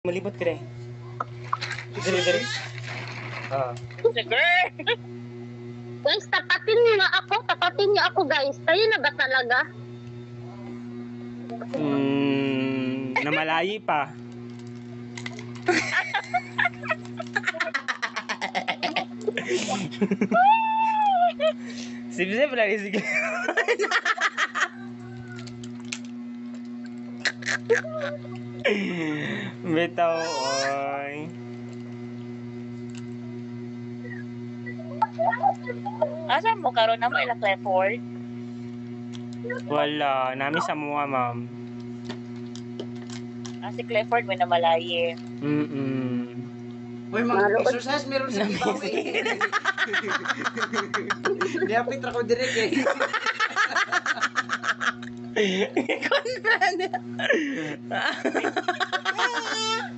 Malibot ka rin. Dali. Ah. Sige. Guys, tapatin niyo ako guys. Kayo na ba talaga? Namalayi pa. Sip-sip lagi sige. Bitaw, oy. Asan mo karon na mo ila Clifford? Wala, nami sa mga ma'am. Si Clifford may namalayi. Uy, mag-exercise meron sa ibaw eh. Diapit ako direct eh. Konrad.